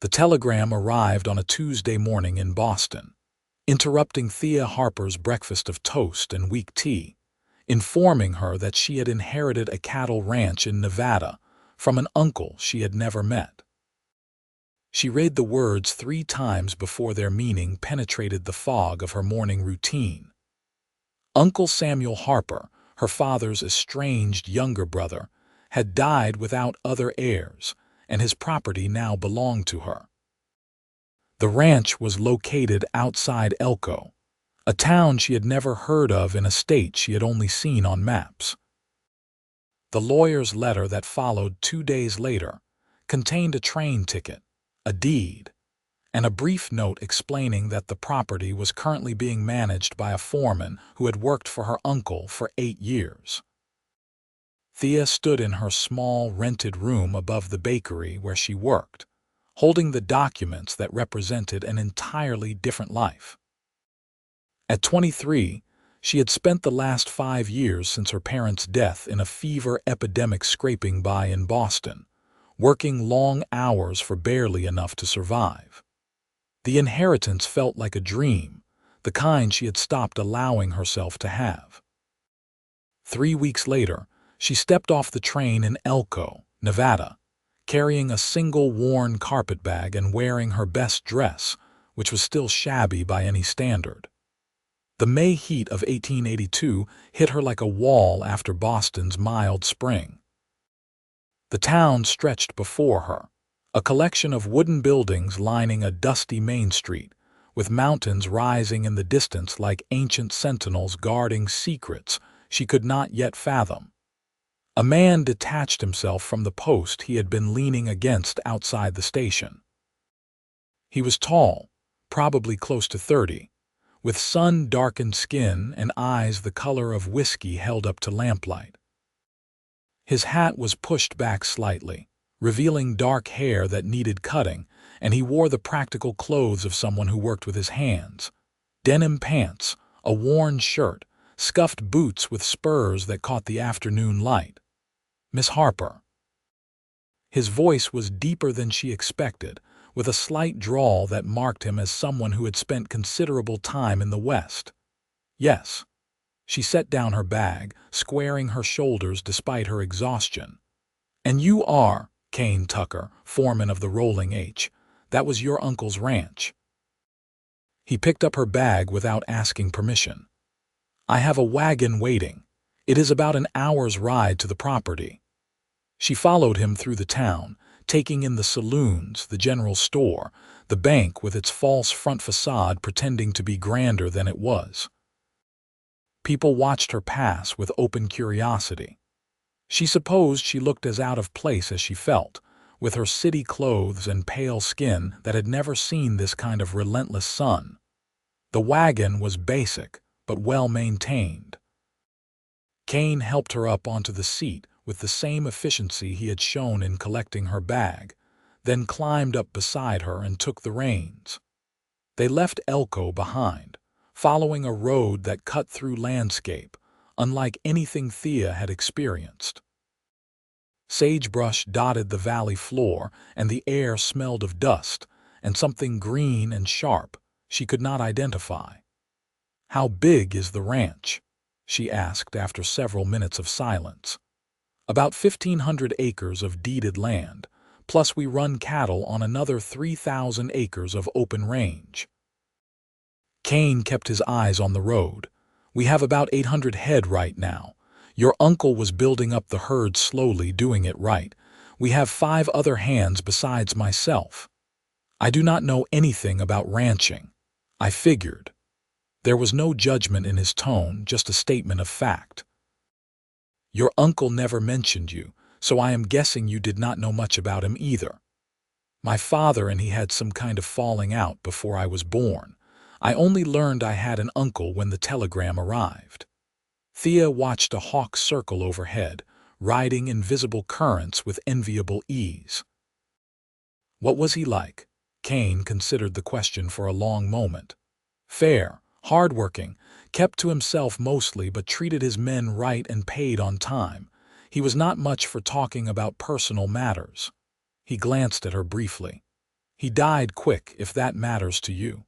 The telegram arrived on a Tuesday morning in Boston, interrupting Thea Harper's breakfast of toast and weak tea, informing her that she had inherited a cattle ranch in Nevada from an uncle she had never met. She read the words 3 times before their meaning penetrated the fog of her morning routine. Uncle Samuel Harper, her father's estranged younger brother, had died without other heirs, and his property now belonged to her. The ranch was located outside Elko, a town she had never heard of in a state she had only seen on maps. The lawyer's letter that followed 2 days later contained a train ticket, a deed, and a brief note explaining that the property was currently being managed by a foreman who had worked for her uncle for 8 years. Thea stood in her small, rented room above the bakery where she worked, holding the documents that represented an entirely different life. At 23, she had spent the last 5 years since her parents' death in a fever epidemic scraping by in Boston, working long hours for barely enough to survive. The inheritance felt like a dream, the kind she had stopped allowing herself to have. 3 weeks later, she stepped off the train in Elko, Nevada, carrying a single worn carpetbag and wearing her best dress, which was still shabby by any standard. The May heat of 1882 hit her like a wall after Boston's mild spring. The town stretched before her, a collection of wooden buildings lining a dusty main street, with mountains rising in the distance like ancient sentinels guarding secrets she could not yet fathom. A man detached himself from the post he had been leaning against outside the station. He was tall, probably close to 30, with sun-darkened skin and eyes the color of whiskey held up to lamplight. His hat was pushed back slightly, revealing dark hair that needed cutting, and he wore the practical clothes of someone who worked with his hands: denim pants, a worn shirt, scuffed boots with spurs that caught the afternoon light. "Miss Harper." His voice was deeper than she expected, with a slight drawl that marked him as someone who had spent considerable time in the West. "Yes." She set down her bag, squaring her shoulders despite her exhaustion. "And you are Kane Tucker, foreman of the Rolling H. That was your uncle's ranch." He picked up her bag without asking permission. "I have a wagon waiting. It is about an hour's ride to the property." She followed him through the town, taking in the saloons, the general store, the bank with its false front facade pretending to be grander than it was. People watched her pass with open curiosity. She supposed she looked as out of place as she felt, with her city clothes and pale skin that had never seen this kind of relentless sun. The wagon was basic, but well-maintained. Kane helped her up onto the seat with the same efficiency he had shown in collecting her bag, then climbed up beside her and took the reins. They left Elko behind, following a road that cut through landscape, unlike anything Thea had experienced. Sagebrush dotted the valley floor, and the air smelled of dust and something green and sharp she could not identify. "How big is the ranch?" she asked after several minutes of silence. "About 1,500 acres of deeded land, plus we run cattle on another 3,000 acres of open range." Kane kept his eyes on the road. "We have about 800 head right now. Your uncle was building up the herd slowly, doing it right. We have 5 other hands besides myself. I do not know anything about ranching. I figured." There was no judgment in his tone, just a statement of fact. "Your uncle never mentioned you, so I am guessing you did not know much about him either." "My father and he had some kind of falling out before I was born. I only learned I had an uncle when the telegram arrived." Thea watched a hawk circle overhead, riding invisible currents with enviable ease. "What was he like?" Kane considered the question for a long moment. "Fair, hard-working, kept to himself mostly but treated his men right and paid on time. He was not much for talking about personal matters." He glanced at her briefly. He died quick, if that matters to you.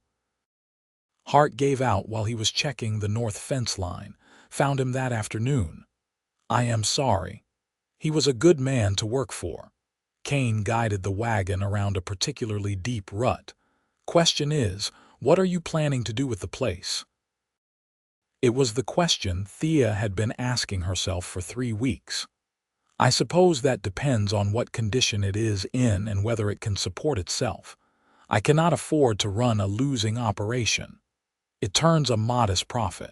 Hart gave out while he was checking the north fence line. Found him that afternoon. I am sorry. He was a good man to work for. Kane guided the wagon around a particularly deep rut. Question is, what are you planning to do with the place? It was the question Thea had been asking herself for 3 weeks. I suppose that depends on what condition it is in and whether it can support itself. I cannot afford to run a losing operation. It turns a modest profit.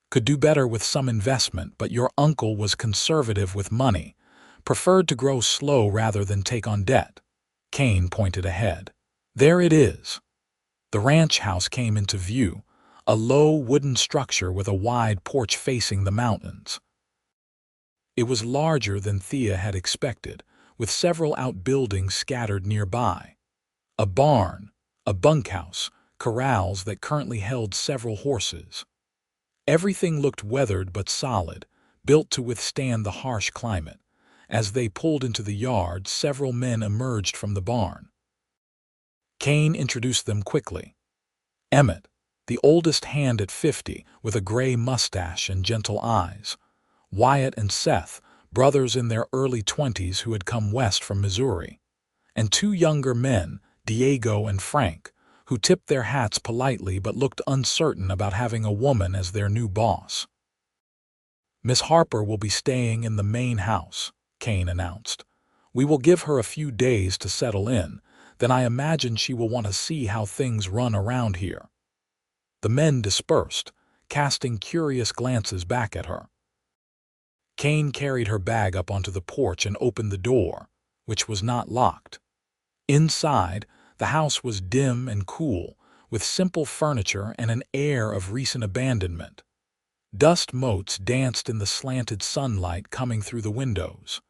Could do better with some investment, but your uncle was conservative with money, preferred to grow slow rather than take on debt. Kane pointed ahead. There it is. The ranch house came into view, a low wooden structure with a wide porch facing the mountains. It was larger than Thea had expected, with several outbuildings scattered nearby. A barn, a bunkhouse, corrals that currently held several horses. Everything looked weathered but solid, built to withstand the harsh climate. As they pulled into the yard, several men emerged from the barn. Kane introduced them quickly. Emmett, the oldest hand at 50, with a gray mustache and gentle eyes. Wyatt and Seth, brothers in their early 20s who had come west from Missouri. And 2 younger men, Diego and Frank, who tipped their hats politely but looked uncertain about having a woman as their new boss. Miss Harper will be staying in the main house, Kane announced. We will give her a few days to settle in, then I imagine she will want to see how things run around here. The men dispersed, casting curious glances back at her. Kane carried her bag up onto the porch and opened the door, which was not locked. Inside, the house was dim and cool, with simple furniture and an air of recent abandonment. Dust motes danced in the slanted sunlight coming through the windows.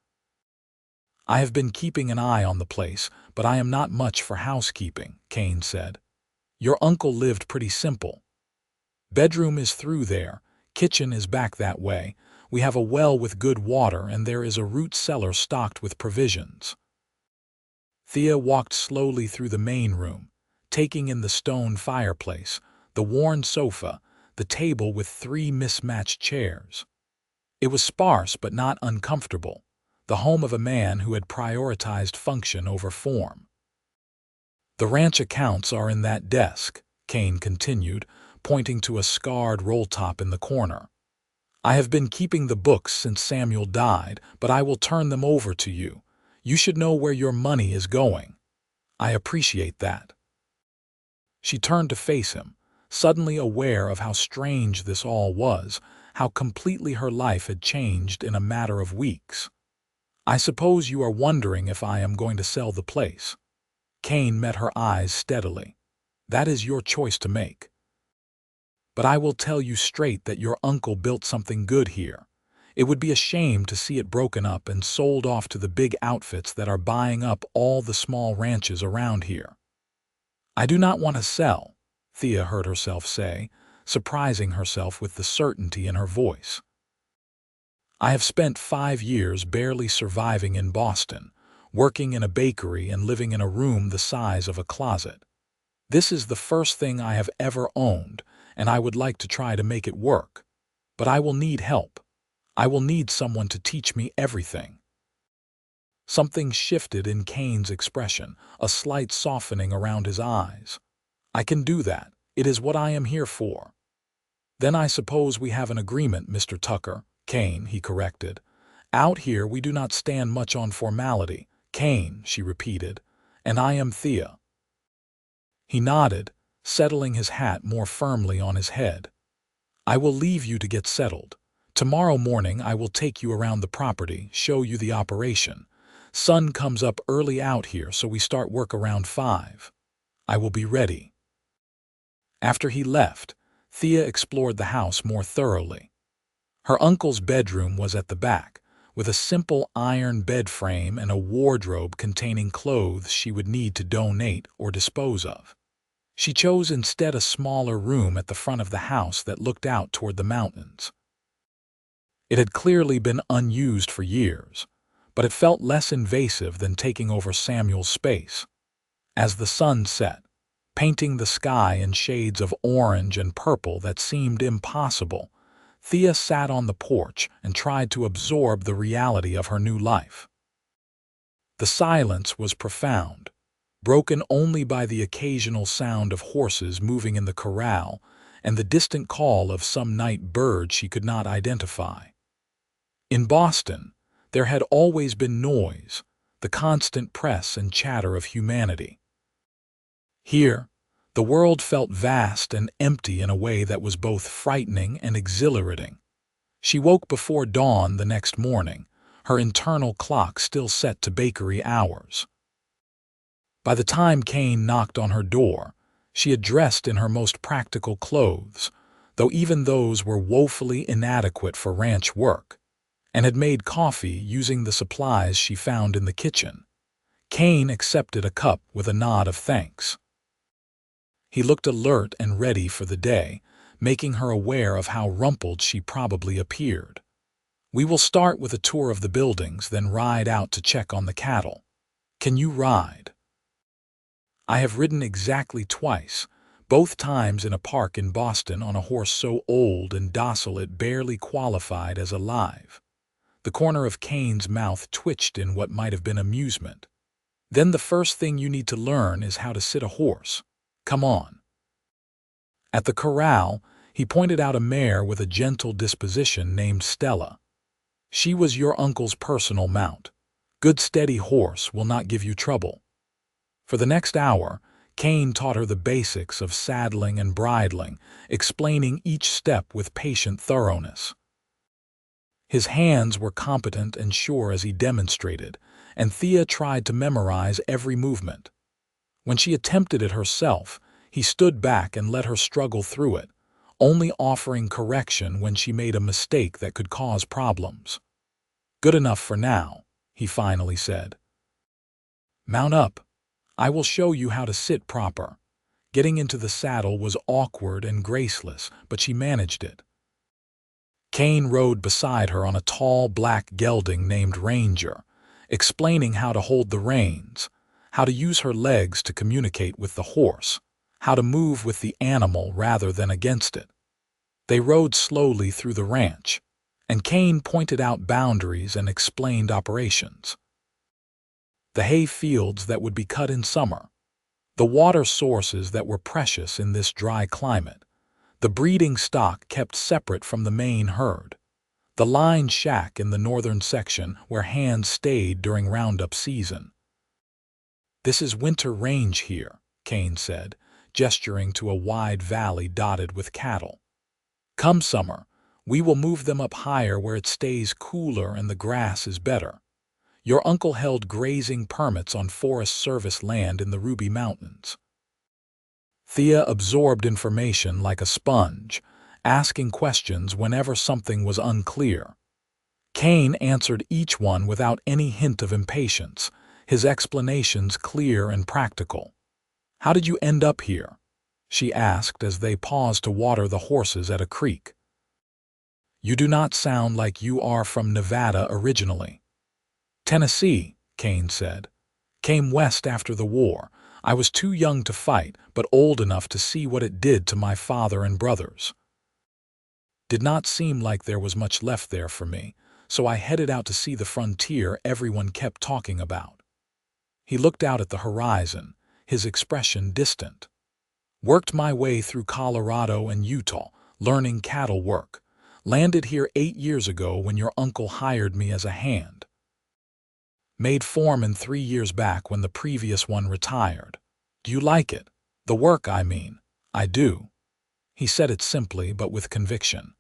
I have been keeping an eye on the place, but I am not much for housekeeping, Kane said. Your uncle lived pretty simple. Bedroom is through there, kitchen is back that way. We have a well with good water, and there is a root cellar stocked with provisions. Thea walked slowly through the main room, taking in the stone fireplace, the worn sofa, the table with 3 mismatched chairs. It was sparse but not uncomfortable, the home of a man who had prioritized function over form. The ranch accounts are in that desk, Kane continued, pointing to a scarred roll-top in the corner. I have been keeping the books since Samuel died, but I will turn them over to you. You should know where your money is going. I appreciate that. She turned to face him, suddenly aware of how strange this all was, how completely her life had changed in a matter of weeks. I suppose you are wondering if I am going to sell the place. Kane met her eyes steadily. That is your choice to make. But I will tell you straight that your uncle built something good here. It would be a shame to see it broken up and sold off to the big outfits that are buying up all the small ranches around here. I do not want to sell, Thea heard herself say, surprising herself with the certainty in her voice. I have spent 5 years barely surviving in Boston, working in a bakery and living in a room the size of a closet. This is the first thing I have ever owned, and I would like to try to make it work. But I will need help. I will need someone to teach me everything. Something shifted in Kane's expression, a slight softening around his eyes. I can do that. It is what I am here for. Then I suppose we have an agreement, Mr. Tucker, Kane, he corrected. Out here we do not stand much on formality. Kane, she repeated, and I am Thea. He nodded, settling his hat more firmly on his head. I will leave you to get settled. Tomorrow morning I will take you around the property, show you the operation. Sun comes up early out here, so we start work around 5. I will be ready. After he left, Thea explored the house more thoroughly. Her uncle's bedroom was at the back, with a simple iron bed frame and a wardrobe containing clothes she would need to donate or dispose of. She chose instead a smaller room at the front of the house that looked out toward the mountains. It had clearly been unused for years, but it felt less invasive than taking over Samuel's space. As the sun set, painting the sky in shades of orange and purple that seemed impossible, Thea sat on the porch and tried to absorb the reality of her new life. The silence was profound, broken only by the occasional sound of horses moving in the corral and the distant call of some night bird she could not identify. In Boston, there had always been noise, the constant press and chatter of humanity. Here, the world felt vast and empty in a way that was both frightening and exhilarating. She woke before dawn the next morning, her internal clock still set to bakery hours. By the time Kane knocked on her door, she had dressed in her most practical clothes, though even those were woefully inadequate for ranch work, and had made coffee using the supplies she found in the kitchen. Kane accepted a cup with a nod of thanks. He looked alert and ready for the day, making her aware of how rumpled she probably appeared. "We will start with a tour of the buildings, then ride out to check on the cattle. Can you ride?" "I have ridden exactly twice, both times in a park in Boston on a horse so old and docile it barely qualified as alive." The corner of Kane's mouth twitched in what might have been amusement. "Then the first thing you need to learn is how to sit a horse. Come on." At the corral, he pointed out a mare with a gentle disposition named Stella. "She was your uncle's personal mount. Good steady horse will not give you trouble." For the next hour, Kane taught her the basics of saddling and bridling, explaining each step with patient thoroughness. His hands were competent and sure as he demonstrated, and Thea tried to memorize every movement. When she attempted it herself, he stood back and let her struggle through it, only offering correction when she made a mistake that could cause problems. "Good enough for now," he finally said. "Mount up. I will show you how to sit proper." Getting into the saddle was awkward and graceless, but she managed it. Kane rode beside her on a tall black gelding named Ranger, explaining how to hold the reins, how to use her legs to communicate with the horse, how to move with the animal rather than against it. They rode slowly through the ranch, and Kane pointed out boundaries and explained operations. The hay fields that would be cut in summer, the water sources that were precious in this dry climate, the breeding stock kept separate from the main herd, the line shack in the northern section where hands stayed during roundup season. "This is winter range here," Kane said, gesturing to a wide valley dotted with cattle. "Come summer, we will move them up higher where it stays cooler and the grass is better. Your uncle held grazing permits on Forest Service land in the Ruby Mountains." Thea absorbed information like a sponge, asking questions whenever something was unclear. Kane answered each one without any hint of impatience, his explanations clear and practical. "How did you end up here?" she asked as they paused to water the horses at a creek. "You do not sound like you are from Nevada originally." "Tennessee," Kane said. "Came west after the war. I was too young to fight, but old enough to see what it did to my father and brothers. Did not seem like there was much left there for me, so I headed out to see the frontier everyone kept talking about." He looked out at the horizon, his expression distant. "Worked my way through Colorado and Utah, learning cattle work. Landed here 8 years ago when your uncle hired me as a hand. Made foreman 3 years back when the previous one retired. Do you like it? The work, I mean." "I do." He said it simply but with conviction.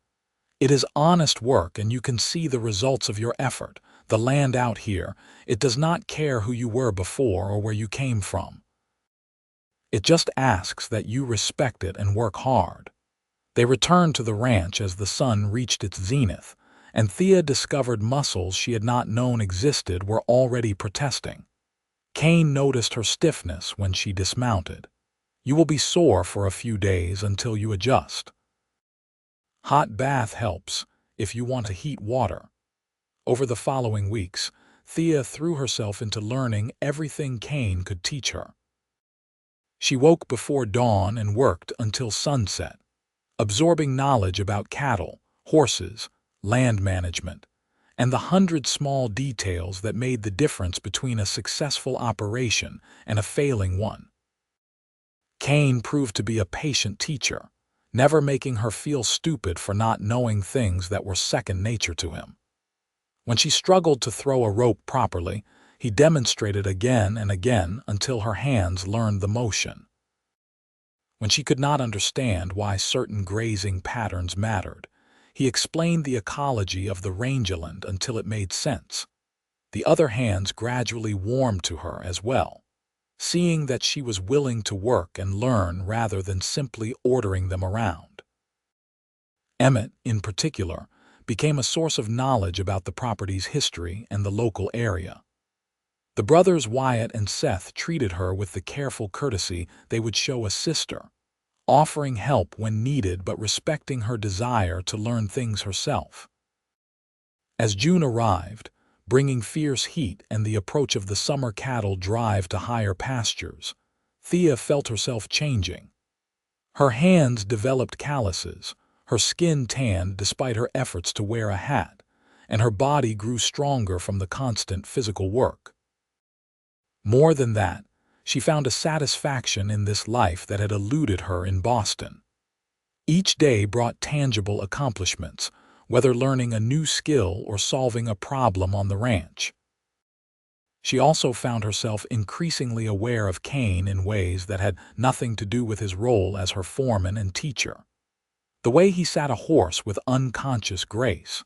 "It is honest work and you can see the results of your effort. The land out here, it does not care who you were before or where you came from. It just asks that you respect it and work hard." They returned to the ranch as the sun reached its zenith, and Thea discovered muscles she had not known existed were already protesting. Kane noticed her stiffness when she dismounted. "You will be sore for a few days until you adjust. Hot bath helps if you want to heat water." Over the following weeks, Thea threw herself into learning everything Kane could teach her. She woke before dawn and worked until sunset, absorbing knowledge about cattle, horses, land management, and the 100 small details that made the difference between a successful operation and a failing one. Kane proved to be a patient teacher, never making her feel stupid for not knowing things that were second nature to him. When she struggled to throw a rope properly, he demonstrated again and again until her hands learned the motion. When she could not understand why certain grazing patterns mattered, he explained the ecology of the rangeland until it made sense. The other hands gradually warmed to her as well, seeing that she was willing to work and learn rather than simply ordering them around. Emmett, in particular, became a source of knowledge about the property's history and the local area. The brothers Wyatt and Seth treated her with the careful courtesy they would show a sister, offering help when needed but respecting her desire to learn things herself. As June arrived, bringing fierce heat and the approach of the summer cattle drive to higher pastures, Thea felt herself changing. Her hands developed calluses, her skin tanned despite her efforts to wear a hat, and her body grew stronger from the constant physical work. More than that, she found a satisfaction in this life that had eluded her in Boston. Each day brought tangible accomplishments, whether learning a new skill or solving a problem on the ranch. She also found herself increasingly aware of Kane in ways that had nothing to do with his role as her foreman and teacher. The way he sat a horse with unconscious grace,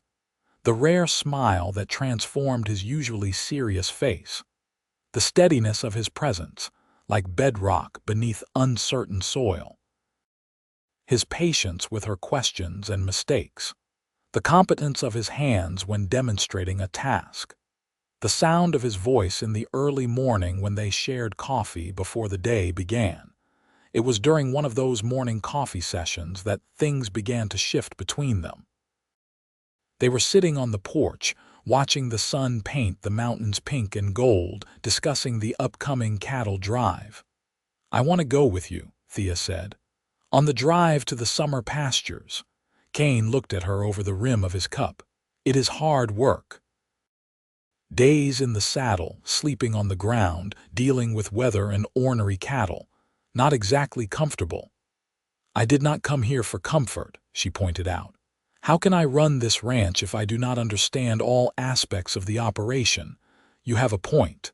the rare smile that transformed his usually serious face, the steadiness of his presence, like bedrock beneath uncertain soil, his patience with her questions and mistakes, the competence of his hands when demonstrating a task, the sound of his voice in the early morning when they shared coffee before the day began. It was during one of those morning coffee sessions that things began to shift between them. They were sitting on the porch, watching the sun paint the mountains pink and gold, discussing the upcoming cattle drive. "I want to go with you," Thea said. "On the drive to the summer pastures." Kane looked at her over the rim of his cup. "It is hard work. Days in the saddle, sleeping on the ground, dealing with weather and ornery cattle. Not exactly comfortable." "I did not come here for comfort," she pointed out. "How can I run this ranch if I do not understand all aspects of the operation? You have a point."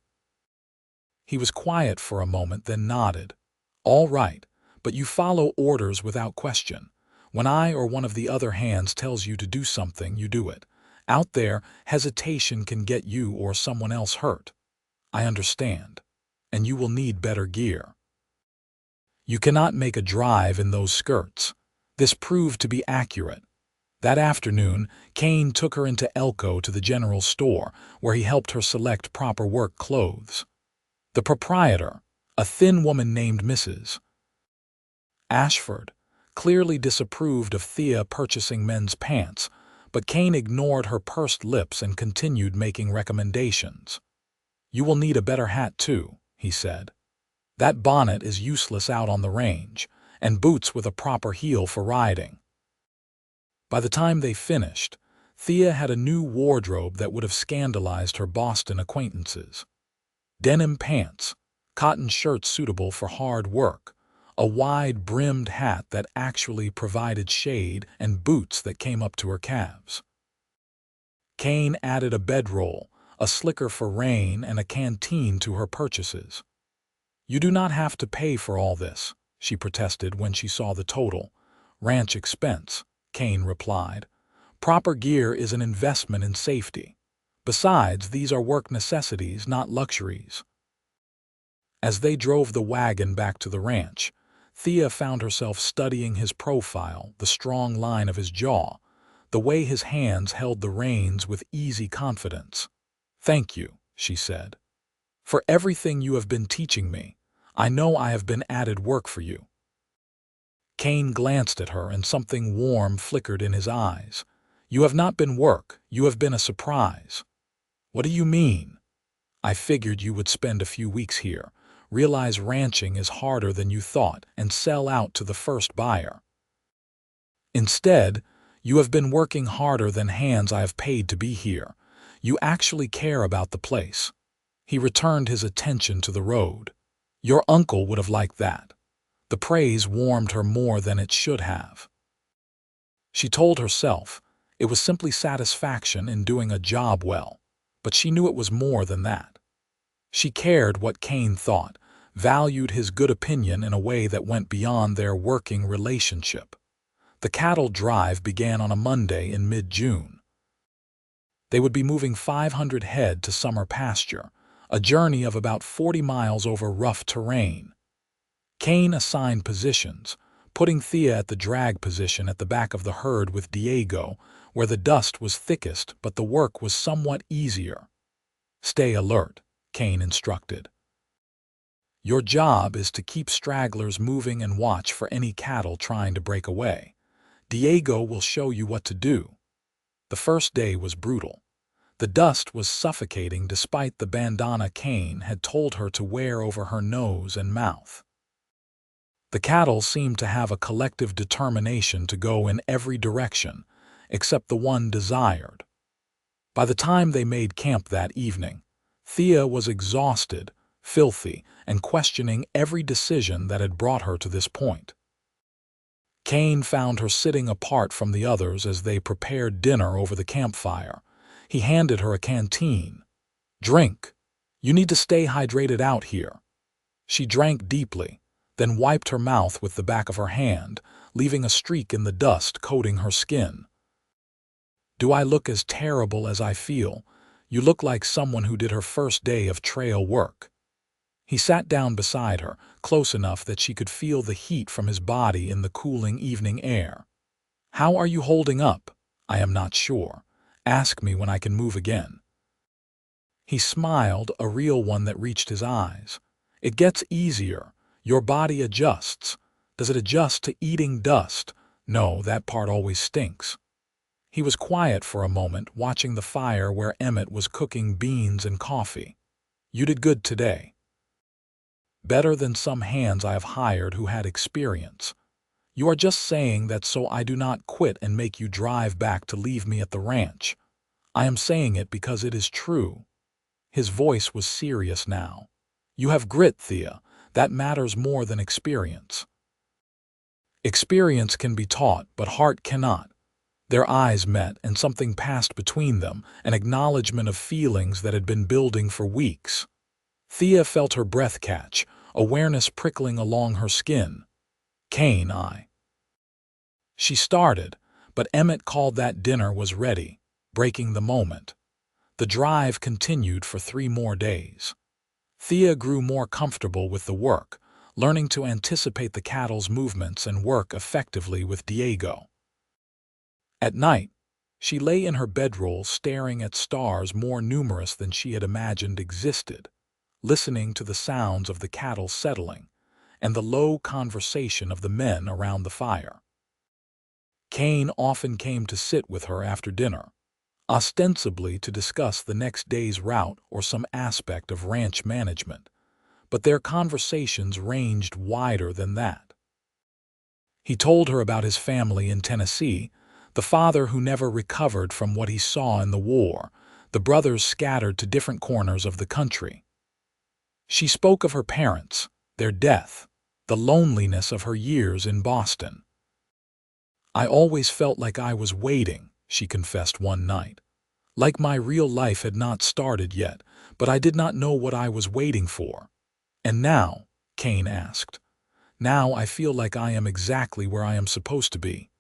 He was quiet for a moment, then nodded. "All right, but you follow orders without question. When I or one of the other hands tells you to do something, you do it. Out there, hesitation can get you or someone else hurt. I understand. And you will need better gear. You cannot make a drive in those skirts." This proved to be accurate. That afternoon, Kane took her into Elko to the general store, where he helped her select proper work clothes. The proprietor, a thin woman named Mrs. Ashford, clearly disapproved of Thea purchasing men's pants, but Kane ignored her pursed lips and continued making recommendations. "You will need a better hat too," he said. "That bonnet is useless out on the range, and boots with a proper heel for riding." By the time they finished, Thea had a new wardrobe that would have scandalized her Boston acquaintances. Denim pants, cotton shirts suitable for hard work, a wide-brimmed hat that actually provided shade, and boots that came up to her calves. Kane added a bedroll, a slicker for rain, and a canteen to her purchases. "You do not have to pay for all this," she protested when she saw the total. "Ranch expense," Kane replied. "Proper gear is an investment in safety. Besides, these are work necessities, not luxuries." As they drove the wagon back to the ranch, Thea found herself studying his profile, the strong line of his jaw, the way his hands held the reins with easy confidence. "Thank you," she said, "for everything you have been teaching me. I know I have been added work for you." Kane glanced at her and something warm flickered in his eyes. "You have not been work, you have been a surprise." "What do you mean?" "I figured you would spend a few weeks here, realize ranching is harder than you thought, and sell out to the first buyer. Instead, you have been working harder than hands I have paid to be here. You actually care about the place. He returned his attention to the road. Your uncle would have liked that. The praise warmed her more than it should have. She told herself it was simply satisfaction in doing a job well, but she knew it was more than that. She cared what Kane thought, valued his good opinion in a way that went beyond their working relationship. The cattle drive began on a Monday in mid-June. They would be moving 500 head to summer pasture, a journey of about 40 miles over rough terrain. Kane assigned positions, putting Thea at the drag position at the back of the herd with Diego, where the dust was thickest but the work was somewhat easier. "Stay alert," Kane instructed. "Your job is to keep stragglers moving and watch for any cattle trying to break away. Diego will show you what to do." The first day was brutal. The dust was suffocating despite the bandana Kane had told her to wear over her nose and mouth. The cattle seemed to have a collective determination to go in every direction, except the one desired. By the time they made camp that evening, Thea was exhausted, filthy, and questioning every decision that had brought her to this point. Kane found her sitting apart from the others as they prepared dinner over the campfire. He handed her a canteen. "Drink. You need to stay hydrated out here." She drank deeply, then wiped her mouth with the back of her hand, leaving a streak in the dust coating her skin. "Do I look as terrible as I feel? You look like someone who did her first day of trail work." He sat down beside her, close enough that she could feel the heat from his body in the cooling evening air. "How are you holding up?" "I am not sure. Ask me when I can move again." He smiled, a real one that reached his eyes. "It gets easier. Your body adjusts. Does it adjust to eating dust?" "No, that part always stinks." He was quiet for a moment, watching the fire where Emmett was cooking beans and coffee. "You did good today. Better than some hands I have hired who had experience. You are just saying that so I do not quit and make you drive back to leave me at the ranch. I am saying it because it is true." His voice was serious now. "You have grit, Thea. That matters more than experience." "Experience can be taught, but heart cannot." Their eyes met, and something passed between them, an acknowledgement of feelings that had been building for weeks. Thea felt her breath catch, awareness prickling along her skin. "Kane, She started, but Emmett called that dinner was ready, breaking the moment. The drive continued for 3 more days. Thea grew more comfortable with the work, learning to anticipate the cattle's movements and work effectively with Diego. At night, she lay in her bedroll staring at stars more numerous than she had imagined existed, listening to the sounds of the cattle settling and the low conversation of the men around the fire. Kane often came to sit with her after dinner, ostensibly to discuss the next day's route or some aspect of ranch management, but their conversations ranged wider than that. He told her about his family in Tennessee, the father who never recovered from what he saw in the war, the brothers scattered to different corners of the country. She spoke of her parents, their death, the loneliness of her years in Boston. "I always felt like I was waiting," she confessed one night. "Like my real life had not started yet, but I did not know what I was waiting for." "And now?" Kane asked. "Now I feel like I am exactly where I am supposed to be."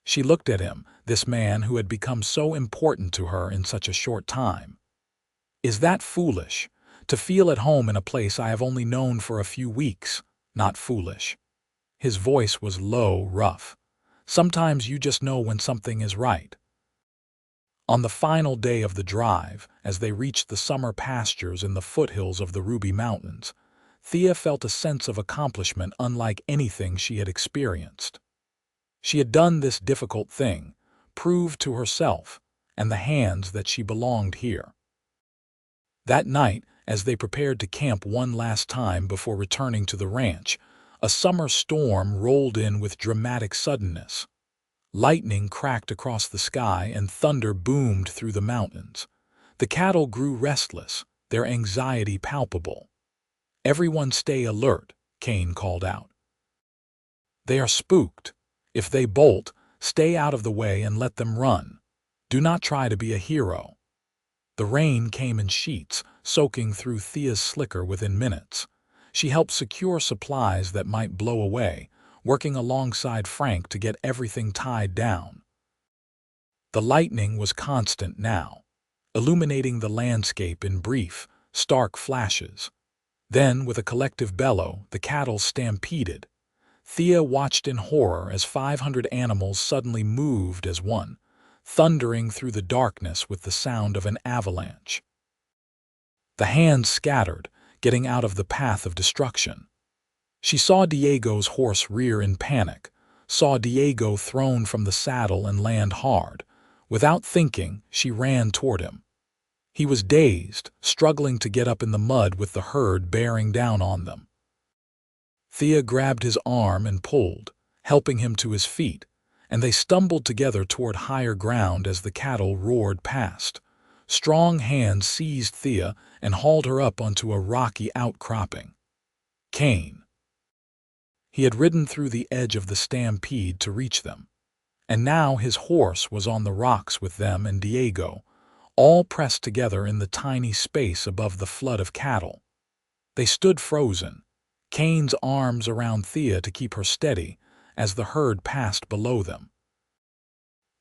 She looked at him, this man who had become so important to her in such a short time. "Is that foolish? To feel at home in a place I have only known for a few weeks? Not foolish." His voice was low, rough. "Sometimes you just know when something is right." On the final day of the drive, as they reached the summer pastures in the foothills of the Ruby Mountains, Thea felt a sense of accomplishment unlike anything she had experienced. She had done this difficult thing, proved to herself and the hands that she belonged here. That night, as they prepared to camp one last time before returning to the ranch, a summer storm rolled in with dramatic suddenness. Lightning cracked across the sky and thunder boomed through the mountains. The cattle grew restless, their anxiety palpable. "Everyone stay alert," Kane called out. "They are spooked. If they bolt, stay out of the way and let them run. Do not try to be a hero." The rain came in sheets, soaking through Thea's slicker within minutes. She helped secure supplies that might blow away, working alongside Frank to get everything tied down. The lightning was constant now, illuminating the landscape in brief, stark flashes. Then, with a collective bellow, the cattle stampeded. Thea watched in horror as 500 animals suddenly moved as one, thundering through the darkness with the sound of an avalanche. The hands scattered, getting out of the path of destruction. She saw Diego's horse rear in panic, saw Diego thrown from the saddle and land hard. Without thinking, she ran toward him. He was dazed, struggling to get up in the mud with the herd bearing down on them. Thea grabbed his arm and pulled, helping him to his feet, and they stumbled together toward higher ground as the cattle roared past. Strong hands seized Thea and hauled her up onto a rocky outcropping. Kane. He had ridden through the edge of the stampede to reach them, and now his horse was on the rocks with them and Diego, all pressed together in the tiny space above the flood of cattle. They stood frozen, Kane's arms around Thea to keep her steady as the herd passed below them.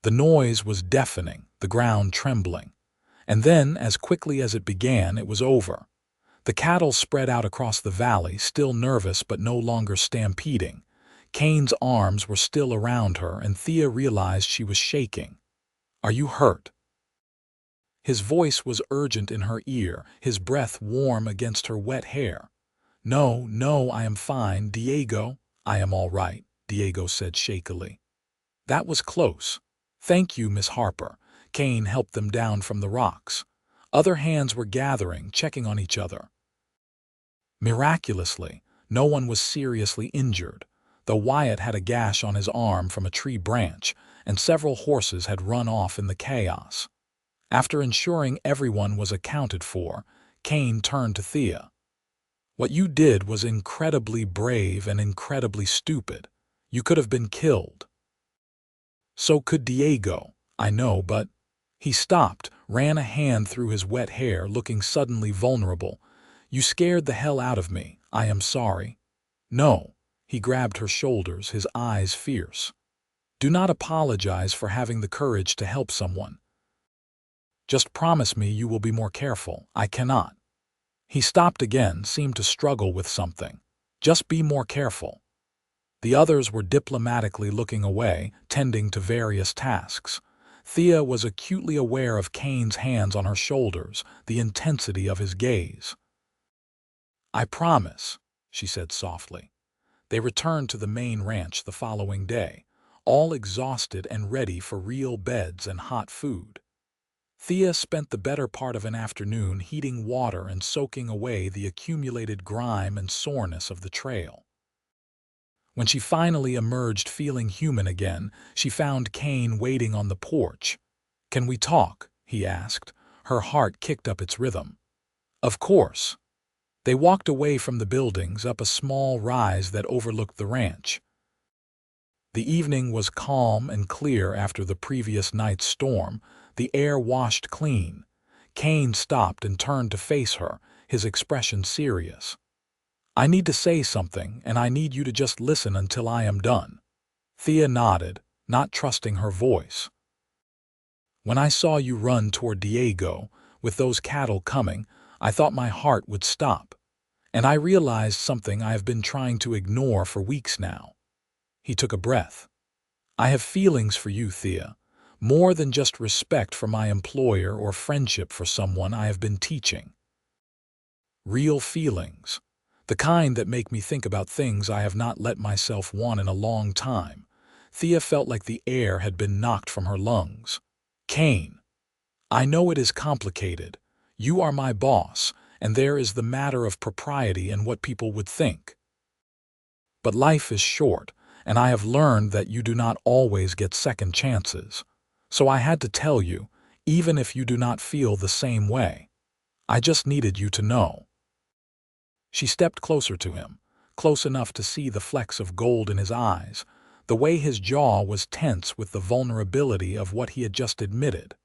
The noise was deafening, the ground trembling. And then, as quickly as it began, it was over. The cattle spread out across the valley, still nervous but no longer stampeding. Kane's arms were still around her, and Thea realized she was shaking. "Are you hurt?" His voice was urgent in her ear, his breath warm against her wet hair. "No, no, I am fine, Diego." "I am all right," Diego said shakily. "That was close. Thank you, Miss Harper." Kane helped them down from the rocks. Other hands were gathering, checking on each other. Miraculously, no one was seriously injured, though Wyatt had a gash on his arm from a tree branch, and several horses had run off in the chaos. After ensuring everyone was accounted for, Kane turned to Thea. "What you did was incredibly brave and incredibly stupid. You could have been killed." "So could Diego, I know, but—" He stopped, ran a hand through his wet hair, looking suddenly vulnerable. "You scared the hell out of me. I am sorry." "No." He grabbed her shoulders, his eyes fierce. "Do not apologize for having the courage to help someone. Just promise me you will be more careful." "I cannot." He stopped again, seemed to struggle with something. "Just be more careful." The others were diplomatically looking away, tending to various tasks. Thea was acutely aware of Kane's hands on her shoulders, the intensity of his gaze. "I promise," she said softly. They returned to the main ranch the following day, all exhausted and ready for real beds and hot food. Thea spent the better part of an afternoon heating water and soaking away the accumulated grime and soreness of the trail. When she finally emerged feeling human again, she found Kane waiting on the porch. "Can we talk?" he asked. Her heart kicked up its rhythm. "Of course." They walked away from the buildings up a small rise that overlooked the ranch. The evening was calm and clear after the previous night's storm, the air washed clean. Kane stopped and turned to face her, his expression serious. "I need to say something, and I need you to just listen until I am done." Thea nodded, not trusting her voice. "When I saw you run toward Diego, with those cattle coming, I thought my heart would stop. And I realized something I have been trying to ignore for weeks now." He took a breath. "I have feelings for you, Thea, more than just respect for my employer or friendship for someone I have been teaching. Real feelings. The kind that make me think about things I have not let myself want in a long time." Thea felt like the air had been knocked from her lungs. "Kane, I know it is complicated. You are my boss, and there is the matter of propriety and what people would think. But life is short, and I have learned that you do not always get second chances. So I had to tell you, even if you do not feel the same way. I just needed you to know." She stepped closer to him, close enough to see the flecks of gold in his eyes, the way his jaw was tense with the vulnerability of what he had just admitted.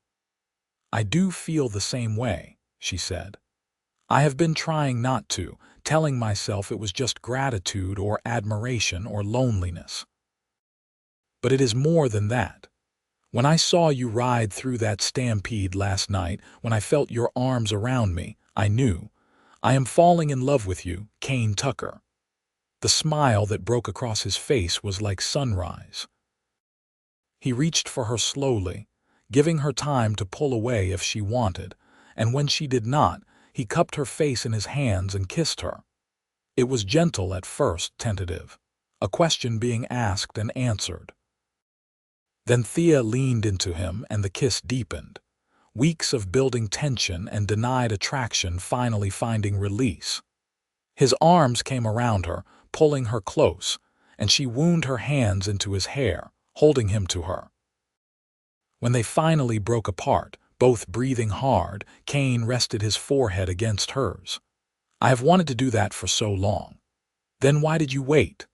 "I do feel the same way," she said. "I have been trying not to, telling myself it was just gratitude or admiration or loneliness. But it is more than that. When I saw you ride through that stampede last night, when I felt your arms around me, I knew. I am falling in love with you, Kane Tucker." The smile that broke across his face was like sunrise. He reached for her slowly, giving her time to pull away if she wanted, and when she did not, he cupped her face in his hands and kissed her. It was gentle at first, tentative, a question being asked and answered. Then Thea leaned into him and the kiss deepened. Weeks of building tension and denied attraction finally finding release. His arms came around her, pulling her close, and she wound her hands into his hair, holding him to her. When they finally broke apart, both breathing hard, Kane rested his forehead against hers. "I have wanted to do that for so long." "Then why did you wait?"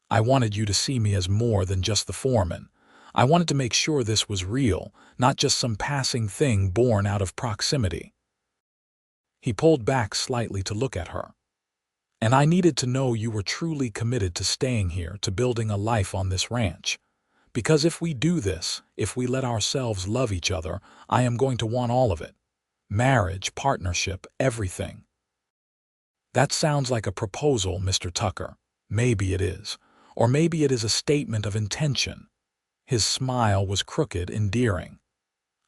"I wanted you to see me as more than just the foreman. I wanted to make sure this was real, not just some passing thing born out of proximity." He pulled back slightly to look at her. "And I needed to know you were truly committed to staying here, to building a life on this ranch. Because if we do this, if we let ourselves love each other, I am going to want all of it. Marriage, partnership, everything." "That sounds like a proposal, Mr. Tucker. Maybe it is. Or maybe it is a statement of intention." His smile was crooked, endearing.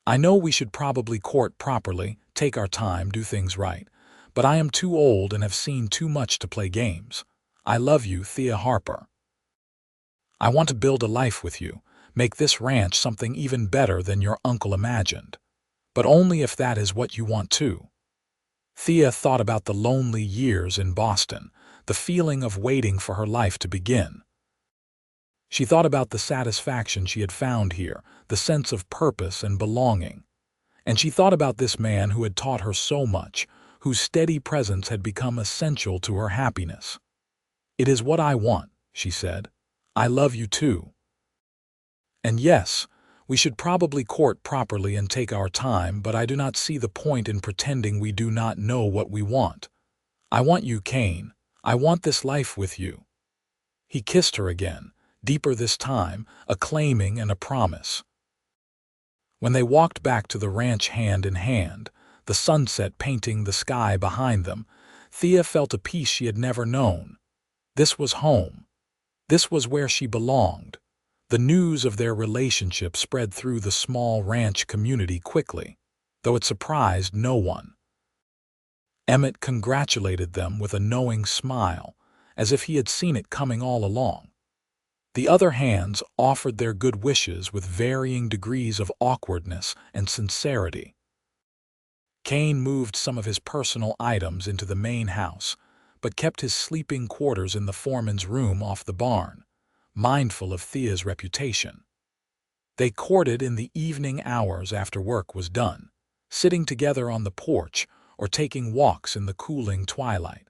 "I know we should probably court properly, take our time, do things right. But I am too old and have seen too much to play games. I love you, Thea Harper. I want to build a life with you, make this ranch something even better than your uncle imagined. But only if that is what you want too." Thea thought about the lonely years in Boston, the feeling of waiting for her life to begin. She thought about the satisfaction she had found here, the sense of purpose and belonging. And she thought about this man who had taught her so much, whose steady presence had become essential to her happiness. "It is what I want," she said. "I love you too. And yes, we should probably court properly and take our time, but I do not see the point in pretending we do not know what we want. I want you, Kane. I want this life with you." He kissed her again, deeper this time, a claiming and a promise. When they walked back to the ranch hand in hand, the sunset painting the sky behind them, Thea felt a peace she had never known. This was home. This was where she belonged. The news of their relationship spread through the small ranch community quickly, though it surprised no one. Emmett congratulated them with a knowing smile, as if he had seen it coming all along. The other hands offered their good wishes with varying degrees of awkwardness and sincerity. Kane moved some of his personal items into the main house, but kept his sleeping quarters in the foreman's room off the barn, mindful of Thea's reputation. They courted in the evening hours after work was done, sitting together on the porch or taking walks in the cooling twilight.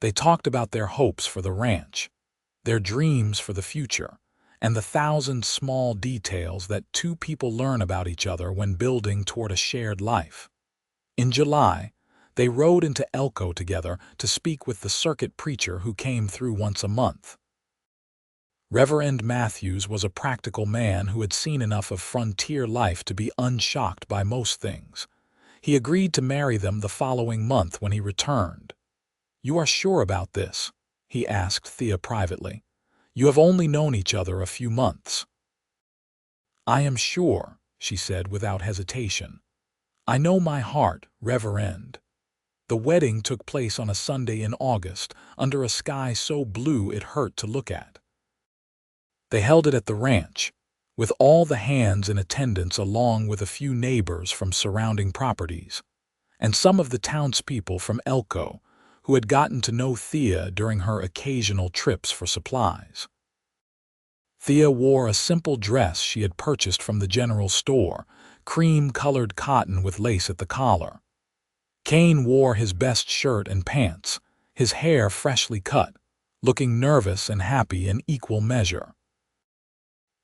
They talked about their hopes for the ranch, their dreams for the future, and the thousand small details that two people learn about each other when building toward a shared life. In July, they rode into Elko together to speak with the circuit preacher who came through once a month. Reverend Matthews was a practical man who had seen enough of frontier life to be unshocked by most things. He agreed to marry them the following month when he returned. "You are sure about this?" he asked Thea privately. "You have only known each other a few months." "I am sure," she said without hesitation. "I know my heart, Reverend." The wedding took place on a Sunday in August, under a sky so blue it hurt to look at. They held it at the ranch, with all the hands in attendance along with a few neighbors from surrounding properties. and some of the townspeople from Elko, who had gotten to know Thea during her occasional trips for supplies. Thea wore a simple dress she had purchased from the general store, cream-colored cotton with lace at the collar. Kane wore his best shirt and pants, his hair freshly cut, looking nervous and happy in equal measure.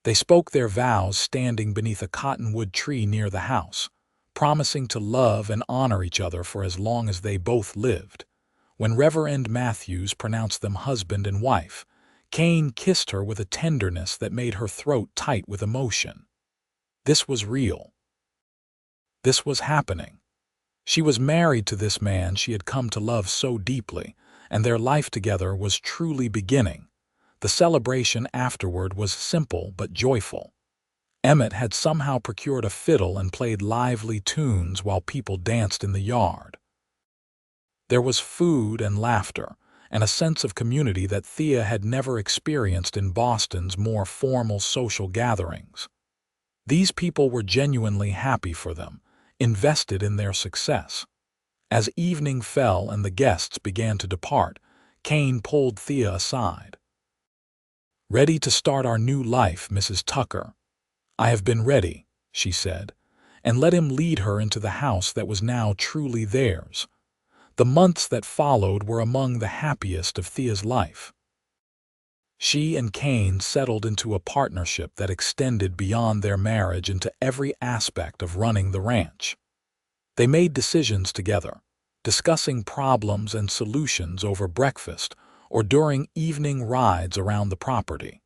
They spoke their vows standing beneath a cottonwood tree near the house, promising to love and honor each other for as long as they both lived. When Reverend Matthews pronounced them husband and wife, Kane kissed her with a tenderness that made her throat tight with emotion. This was real. This was happening. She was married to this man she had come to love so deeply, and their life together was truly beginning. The celebration afterward was simple but joyful. Emmett had somehow procured a fiddle and played lively tunes while people danced in the yard. There was food and laughter, and a sense of community that Thea had never experienced in Boston's more formal social gatherings. These people were genuinely happy for them, invested in their success. As evening fell and the guests began to depart, Kane pulled Thea aside. "Ready to start our new life, Mrs. Tucker?" "I have been ready," she said, and let him lead her into the house that was now truly theirs. The months that followed were among the happiest of Thea's life. She and Kane settled into a partnership that extended beyond their marriage into every aspect of running the ranch. They made decisions together, discussing problems and solutions over breakfast or during evening rides around the property.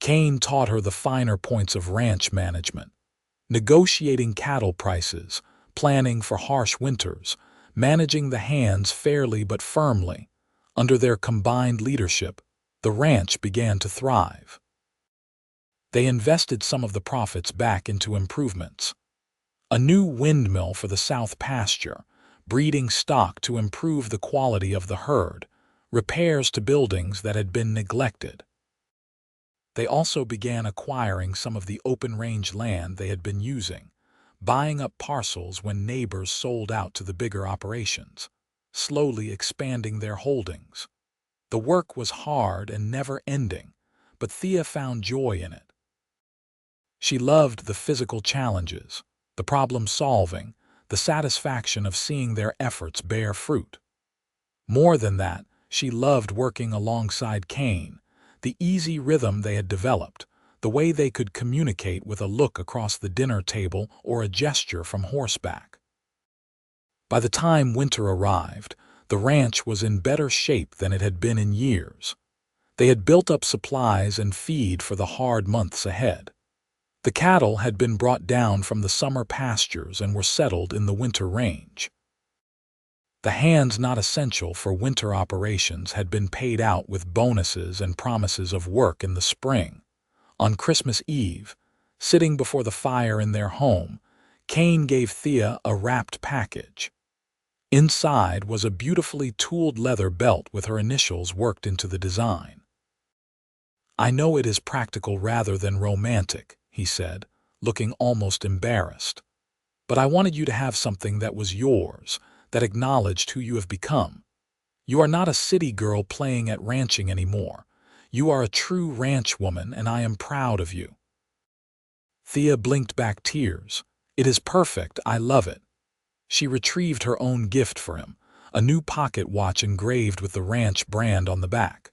Kane taught her the finer points of ranch management, negotiating cattle prices, planning for harsh winters, managing the hands fairly but firmly. Under their combined leadership, the ranch began to thrive. They invested some of the profits back into improvements. A new windmill for the south pasture, breeding stock to improve the quality of the herd, repairs to buildings that had been neglected. They also began acquiring some of the open-range land they had been using, buying up parcels when neighbors sold out to the bigger operations, slowly expanding their holdings. The work was hard and never-ending, but Thea found joy in it. She loved the physical challenges, the problem-solving, the satisfaction of seeing their efforts bear fruit. More than that, she loved working alongside Kane, the easy rhythm they had developed, the way they could communicate with a look across the dinner table or a gesture from horseback. By the time winter arrived, the ranch was in better shape than it had been in years. They had built up supplies and feed for the hard months ahead. The cattle had been brought down from the summer pastures and were settled in the winter range. The hands not essential for winter operations had been paid out with bonuses and promises of work in the spring. On Christmas Eve, sitting before the fire in their home, Kane gave Thea a wrapped package. Inside was a beautifully tooled leather belt with her initials worked into the design. "I know it is practical rather than romantic," he said, looking almost embarrassed. "But I wanted you to have something that was yours, that acknowledged who you have become. You are not a city girl playing at ranching anymore. You are a true ranch woman, and I am proud of you." Thea blinked back tears. "It is perfect, I love it." She retrieved her own gift for him, a new pocket watch engraved with the ranch brand on the back.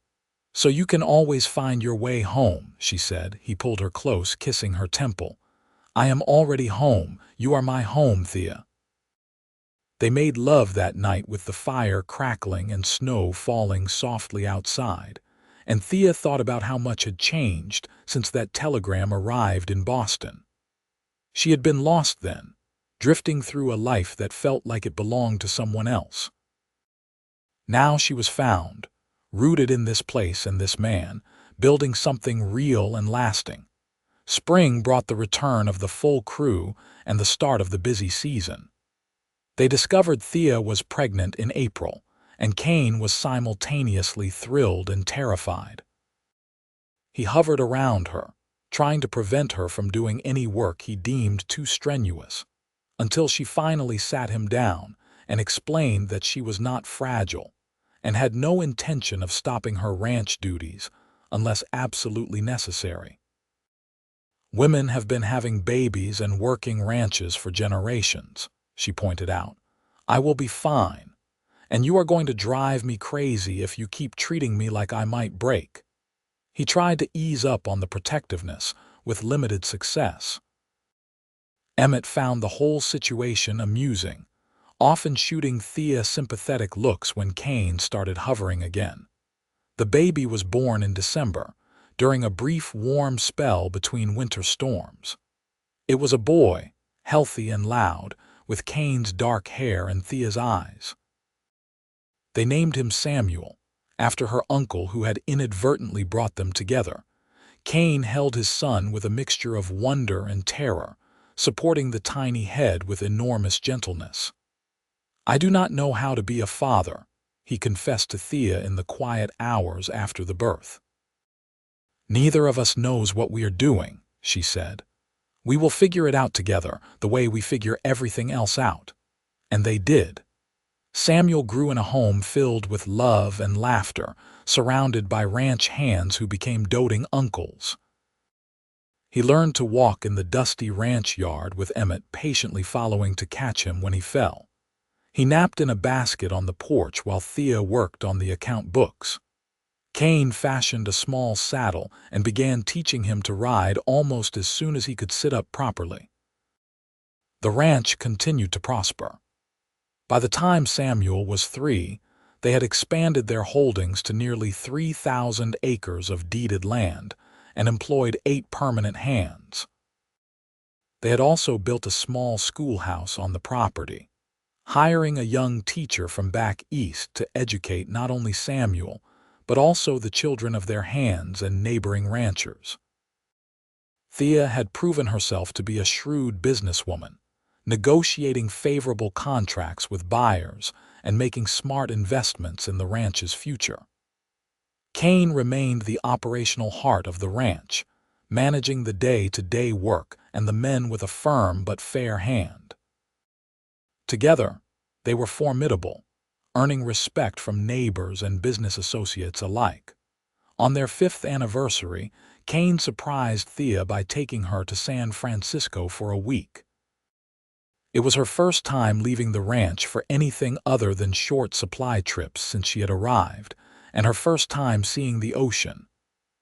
"So you can always find your way home," she said. He pulled her close, kissing her temple. "I am already home. You are my home, Thea." They made love that night with the fire crackling and snow falling softly outside, and Thea thought about how much had changed since that telegram arrived in Boston. She had been lost then, drifting through a life that felt like it belonged to someone else. Now she was found, rooted in this place and this man, building something real and lasting. Spring brought the return of the full crew and the start of the busy season. They discovered Thea was pregnant in April, and Kane was simultaneously thrilled and terrified. He hovered around her, trying to prevent her from doing any work he deemed too strenuous. until she finally sat him down and explained that she was not fragile and had no intention of stopping her ranch duties unless absolutely necessary. Women have been having babies and working ranches for generations, she pointed out. I will be fine, and you are going to drive me crazy if you keep treating me like I might break. He tried to ease up on the protectiveness, with limited success. Emmett found the whole situation amusing, often shooting Thea sympathetic looks when Kane started hovering again. The baby was born in December, during a brief warm spell between winter storms. It was a boy, healthy and loud, with Kane's dark hair and Thea's eyes. They named him Samuel, after her uncle who had inadvertently brought them together. Kane held his son with a mixture of wonder and terror, supporting the tiny head with enormous gentleness. I do not know how to be a father, he confessed to Thea in the quiet hours after the birth. Neither of us knows what we are doing, she said. We will figure it out together, the way we figure everything else out. And they did. Samuel grew in a home filled with love and laughter, surrounded by ranch hands who became doting uncles. He learned to walk in the dusty ranch yard with Emmett patiently following to catch him when he fell. He napped in a basket on the porch while Thea worked on the account books. Kane fashioned a small saddle and began teaching him to ride almost as soon as he could sit up properly. The ranch continued to prosper. By the time Samuel was 3, they had expanded their holdings to nearly 3,000 acres of deeded land and employed 8 permanent hands. They had also built a small schoolhouse on the property, hiring a young teacher from back east to educate not only Samuel, but also the children of their hands and neighboring ranchers. Thea had proven herself to be a shrewd businesswoman, negotiating favorable contracts with buyers and making smart investments in the ranch's future. Kane remained the operational heart of the ranch, managing the day-to-day work and the men with a firm but fair hand. Together, they were formidable, earning respect from neighbors and business associates alike. On their 5th anniversary, Kane surprised Thea by taking her to San Francisco for a week. It was her first time leaving the ranch for anything other than short supply trips since she had arrived, and her first time seeing the ocean.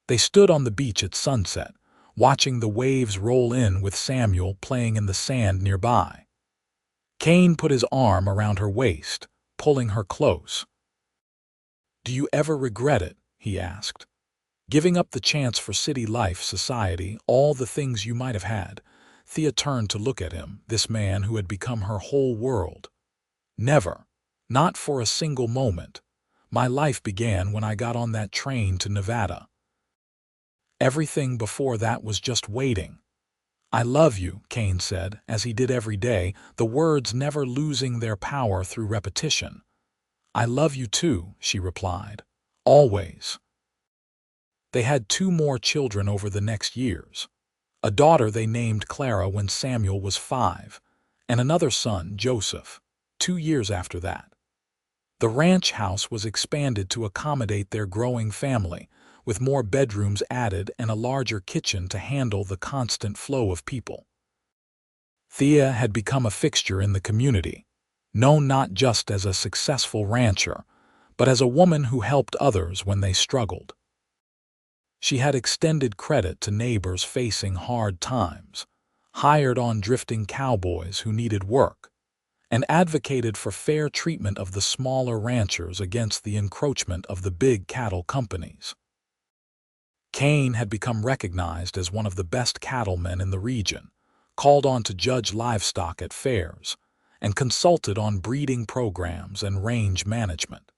They stood on the beach at sunset, watching the waves roll in with Samuel playing in the sand nearby. Kane put his arm around her waist, pulling her close. "Do you ever regret it?" he asked. "Giving up the chance for city life, society, all the things you might have had." Thea turned to look at him, this man who had become her whole world. "Never. Not for a single moment. My life began when I got on that train to Nevada. Everything before that was just waiting." "I love you," Kane said, as he did every day, the words never losing their power through repetition. "I love you too," she replied. "Always." They had 2 more children over the next years. A daughter they named Clara when Samuel was 5, and another son, Joseph, 2 years after that. The ranch house was expanded to accommodate their growing family, with more bedrooms added and a larger kitchen to handle the constant flow of people. Thea had become a fixture in the community, known not just as a successful rancher, but as a woman who helped others when they struggled. She had extended credit to neighbors facing hard times, hired on drifting cowboys who needed work, and advocated for fair treatment of the smaller ranchers against the encroachment of the big cattle companies. Kane had become recognized as one of the best cattlemen in the region, called on to judge livestock at fairs, and consulted on breeding programs and range management.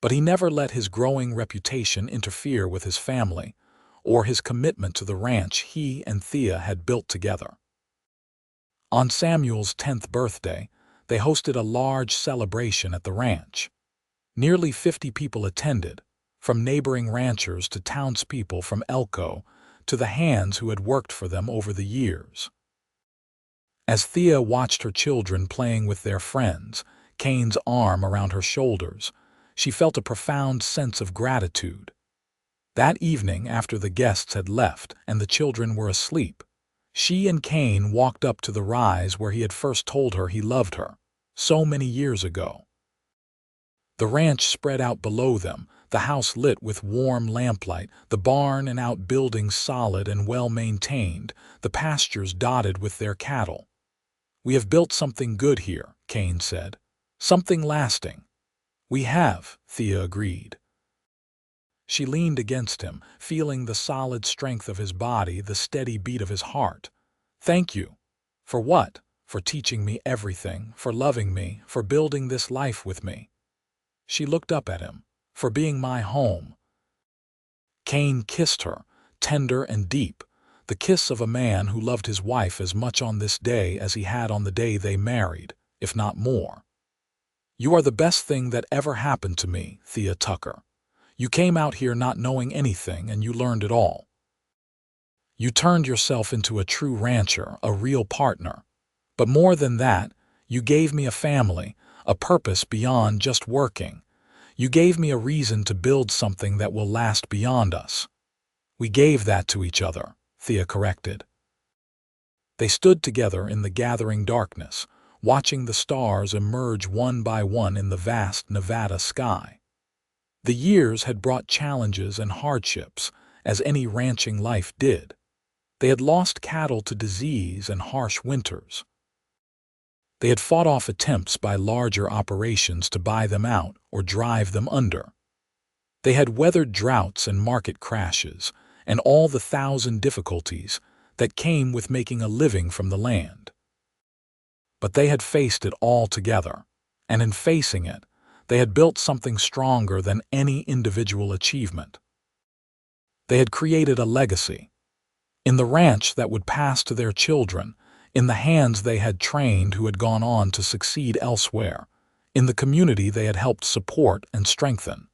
But he never let his growing reputation interfere with his family or his commitment to the ranch he and Thea had built together. On Samuel's 10th birthday, they hosted a large celebration at the ranch. Nearly 50 people attended, from neighboring ranchers to townspeople from Elko to the hands who had worked for them over the years. As Thea watched her children playing with their friends, Kane's arm around her shoulders, she felt a profound sense of gratitude. That evening, after the guests had left and the children were asleep, she and Kane walked up to the rise where he had first told her he loved her, so many years ago. The ranch spread out below them, the house lit with warm lamplight, the barn and outbuildings solid and well-maintained, the pastures dotted with their cattle. "We have built something good here," Kane said. "Something lasting." "We have," Thea agreed. She leaned against him, feeling the solid strength of his body, the steady beat of his heart. "Thank you." "For what?" "For teaching me everything, for loving me, for building this life with me." She looked up at him. "For being my home." Kane kissed her, tender and deep, the kiss of a man who loved his wife as much on this day as he had on the day they married, if not more. "You are the best thing that ever happened to me, Thea Tucker. You came out here not knowing anything and you learned it all. You turned yourself into a true rancher, a real partner. But more than that, you gave me a family, a purpose beyond just working. You gave me a reason to build something that will last beyond us." "We gave that to each other," Thea corrected. They stood together in the gathering darkness, watching the stars emerge one by one in the vast Nevada sky. The years had brought challenges and hardships, as any ranching life did. They had lost cattle to disease and harsh winters. They had fought off attempts by larger operations to buy them out or drive them under. They had weathered droughts and market crashes, and all the thousand difficulties that came with making a living from the land. But they had faced it all together, and in facing it, they had built something stronger than any individual achievement. They had created a legacy in the ranch that would pass to their children, in the hands they had trained who had gone on to succeed elsewhere, in the community they had helped support and strengthen.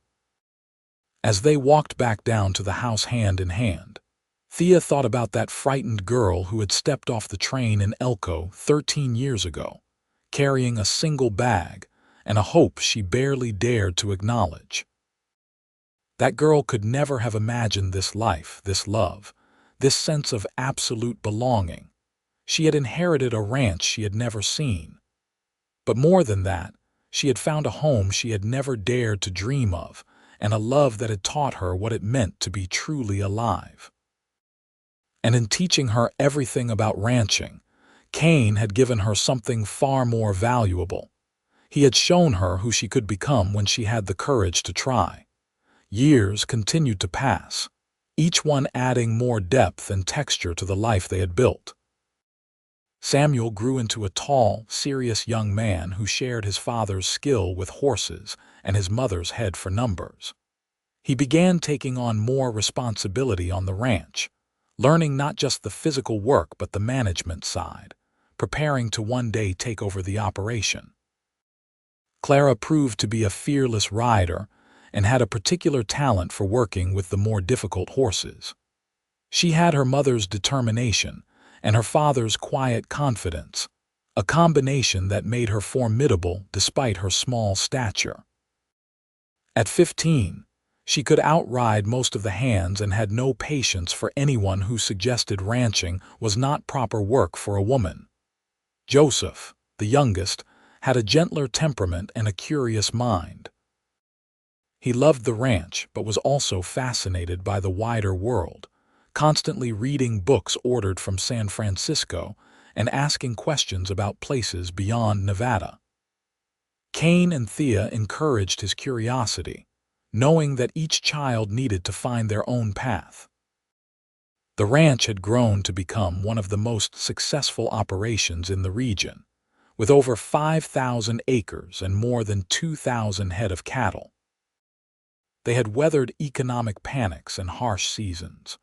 As they walked back down to the house hand in hand, Thea thought about that frightened girl who had stepped off the train in Elko 13 years ago, carrying a single bag and a hope she barely dared to acknowledge. That girl could never have imagined this life, this love, this sense of absolute belonging. She had inherited a ranch she had never seen. But more than that, she had found a home she had never dared to dream of, and a love that had taught her what it meant to be truly alive. And in teaching her everything about ranching, Kane had given her something far more valuable. He had shown her who she could become when she had the courage to try. Years continued to pass, each one adding more depth and texture to the life they had built. Samuel grew into a tall, serious young man who shared his father's skill with horses and his mother's head for numbers. He began taking on more responsibility on the ranch, learning not just the physical work but the management side, preparing to one day take over the operation. Clara proved to be a fearless rider and had a particular talent for working with the more difficult horses. She had her mother's determination and her father's quiet confidence, a combination that made her formidable despite her small stature. At 15, she could outride most of the hands and had no patience for anyone who suggested ranching was not proper work for a woman. Joseph, the youngest, had a gentler temperament and a curious mind. He loved the ranch but was also fascinated by the wider world, constantly reading books ordered from San Francisco and asking questions about places beyond Nevada. Kane and Thea encouraged his curiosity, knowing that each child needed to find their own path. The ranch had grown to become one of the most successful operations in the region, with over 5,000 acres and more than 2,000 head of cattle. They had weathered economic panics and harsh seasons,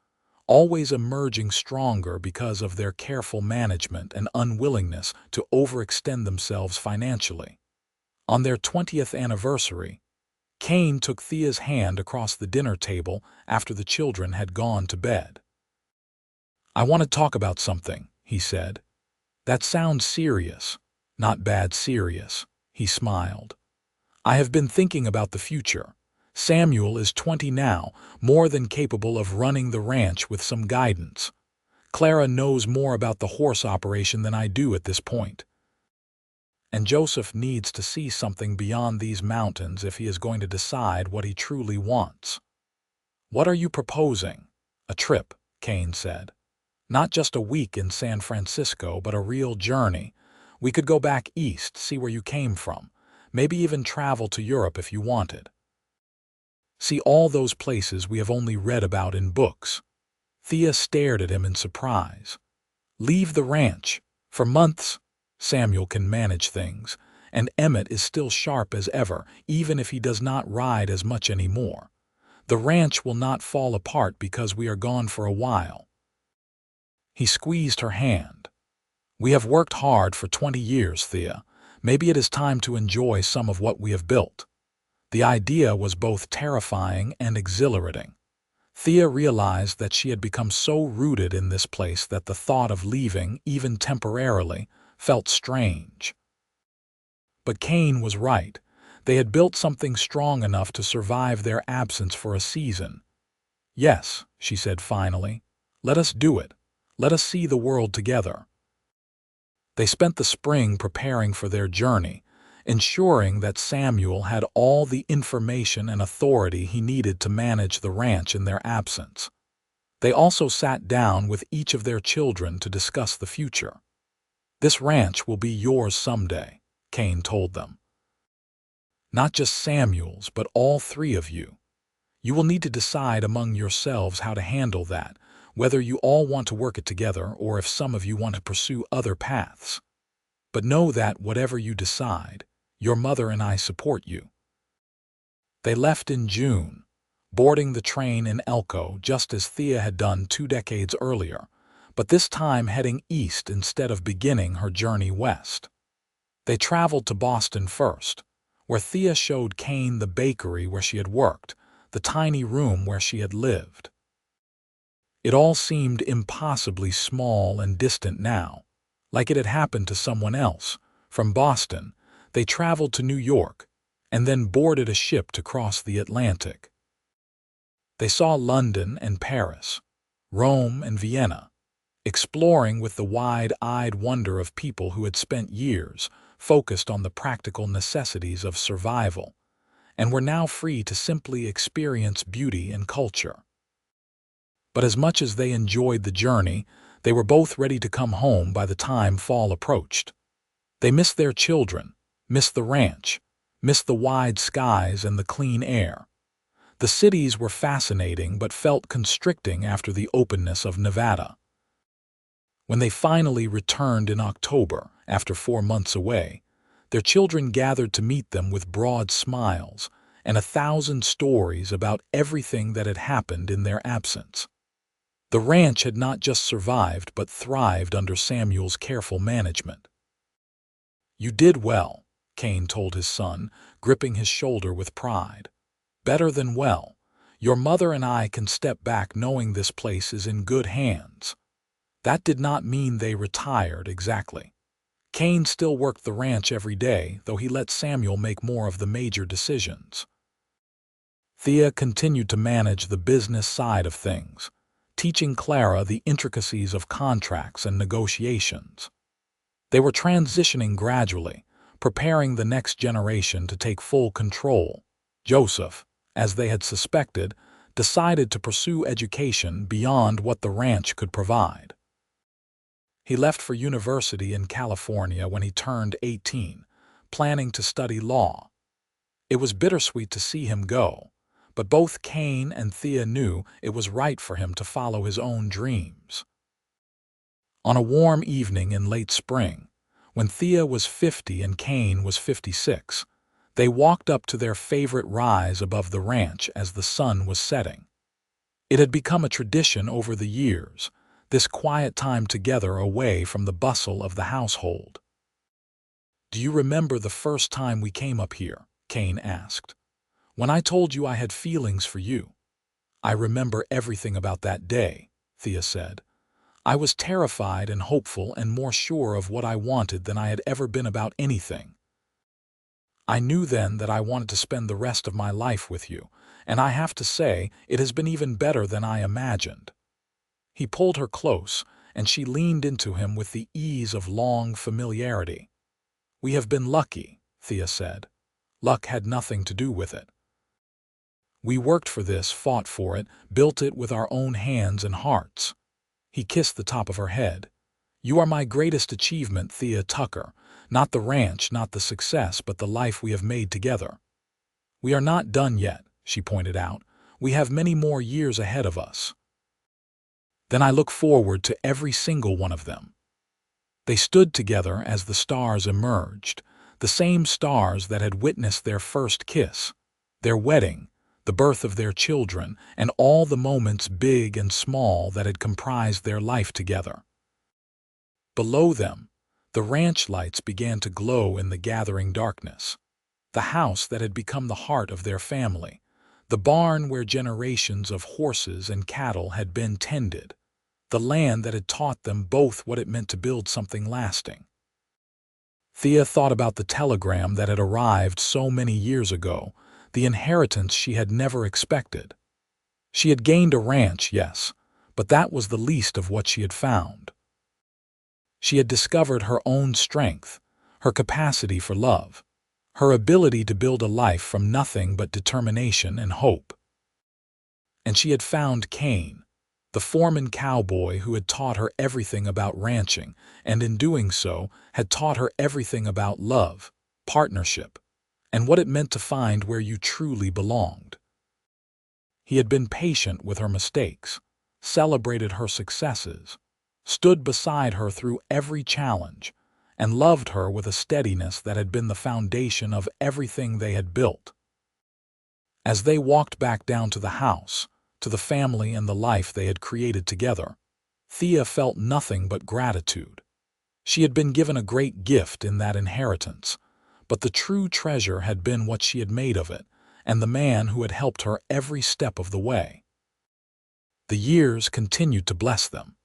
always emerging stronger because of their careful management and unwillingness to overextend themselves financially. On their 20th anniversary, Kane took Thea's hand across the dinner table after the children had gone to bed. "I want to talk about something," he said. That sounds serious. Not bad serious, he smiled. I have been thinking about the future. Samuel is 20 now, more than capable of running the ranch with some guidance. Clara knows more about the horse operation than I do at this point. And Joseph needs to see something beyond these mountains if he is going to decide what he truly wants. What are you proposing? A trip, Kane said. Not just a week in San Francisco, but a real journey. We could go back east, see where you came from. Maybe even travel to Europe if you wanted. See all those places we have only read about in books. Thea stared at him in surprise. Leave the ranch. For months, Samuel can manage things, and Emmett is still sharp as ever, even if he does not ride as much anymore. The ranch will not fall apart because we are gone for a while. He squeezed her hand. We have worked hard for 20 years, Thea. Maybe it is time to enjoy some of what we have built. The idea was both terrifying and exhilarating. Thea realized that she had become so rooted in this place that the thought of leaving, even temporarily, felt strange. But Kane was right. They had built something strong enough to survive their absence for a season. Yes, she said finally. Let us do it. Let us see the world together. They spent the spring preparing for their journey, ensuring that Samuel had all the information and authority he needed to manage the ranch in their absence. They also sat down with each of their children to discuss the future. This ranch will be yours someday, Kane told them. Not just Samuel's, but all three of you. You will need to decide among yourselves how to handle that, whether you all want to work it together or if some of you want to pursue other paths. But know that whatever you decide, your mother and I support you. They left in June, boarding the train in Elko just as Thea had done 2 decades earlier, but this time heading east instead of beginning her journey west. They traveled to Boston first, where Thea showed Kane the bakery where she had worked, the tiny room where she had lived. It all seemed impossibly small and distant now, like it had happened to someone else. From Boston, they traveled to New York, and then boarded a ship to cross the Atlantic. They saw London and Paris, Rome and Vienna, exploring with the wide-eyed wonder of people who had spent years focused on the practical necessities of survival, and were now free to simply experience beauty and culture. But as much as they enjoyed the journey, they were both ready to come home by the time fall approached. They missed their children, missed the ranch, missed the wide skies and the clean air. The cities were fascinating but felt constricting after the openness of Nevada. When they finally returned in October, after 4 months away, their children gathered to meet them with broad smiles and 1,000 stories about everything that had happened in their absence. The ranch had not just survived but thrived under Samuel's careful management. You did well, Kane told his son, gripping his shoulder with pride. Better than well. Your mother and I can step back knowing this place is in good hands. That did not mean they retired exactly. Kane still worked the ranch every day, though he let Samuel make more of the major decisions. Thea continued to manage the business side of things, teaching Clara the intricacies of contracts and negotiations. They were transitioning gradually, preparing the next generation to take full control. Joseph, as they had suspected, decided to pursue education beyond what the ranch could provide. He left for university in California when he turned 18, planning to study law. It was bittersweet to see him go, but both Kane and Thea knew it was right for him to follow his own dreams. On a warm evening in late spring, when Thea was 50 and Kane was 56, they walked up to their favorite rise above the ranch as the sun was setting. It had become a tradition over the years, this quiet time together away from the bustle of the household. Do you remember the first time we came up here? Kane asked. When I told you I had feelings for you. I remember everything about that day, Thea said. I was terrified and hopeful and more sure of what I wanted than I had ever been about anything. I knew then that I wanted to spend the rest of my life with you, and I have to say, it has been even better than I imagined." He pulled her close, and she leaned into him with the ease of long familiarity. "We have been lucky," Thea said. "Luck had nothing to do with it. We worked for this, fought for it, built it with our own hands and hearts." He kissed the top of her head. "You are my greatest achievement, Thea Tucker. Not the ranch, not the success, but the life we have made together." "We are not done yet," she pointed out. "We have many more years ahead of us." "Then I look forward to every single one of them." They stood together as the stars emerged, the same stars that had witnessed their first kiss, their wedding, the birth of their children, and all the moments big and small that had comprised their life together. Below them, the ranch lights began to glow in the gathering darkness. The house that had become the heart of their family, the barn where generations of horses and cattle had been tended, the land that had taught them both what it meant to build something lasting. Thea thought about the telegram that had arrived so many years ago, the inheritance she had never expected. She had gained a ranch, yes, but that was the least of what she had found. She had discovered her own strength, her capacity for love, her ability to build a life from nothing but determination and hope. And she had found Kane, the Foreman cowboy who had taught her everything about ranching, and in doing so had taught her everything about love, partnership, and what it meant to find where you truly belonged. He had been patient with her mistakes, celebrated her successes, stood beside her through every challenge, and loved her with a steadiness that had been the foundation of everything they had built. As they walked back down to the house, to the family and the life they had created together, Thea felt nothing but gratitude. She had been given a great gift in that inheritance, but the true treasure had been what she had made of it, and the man who had helped her every step of the way. The years continued to bless them.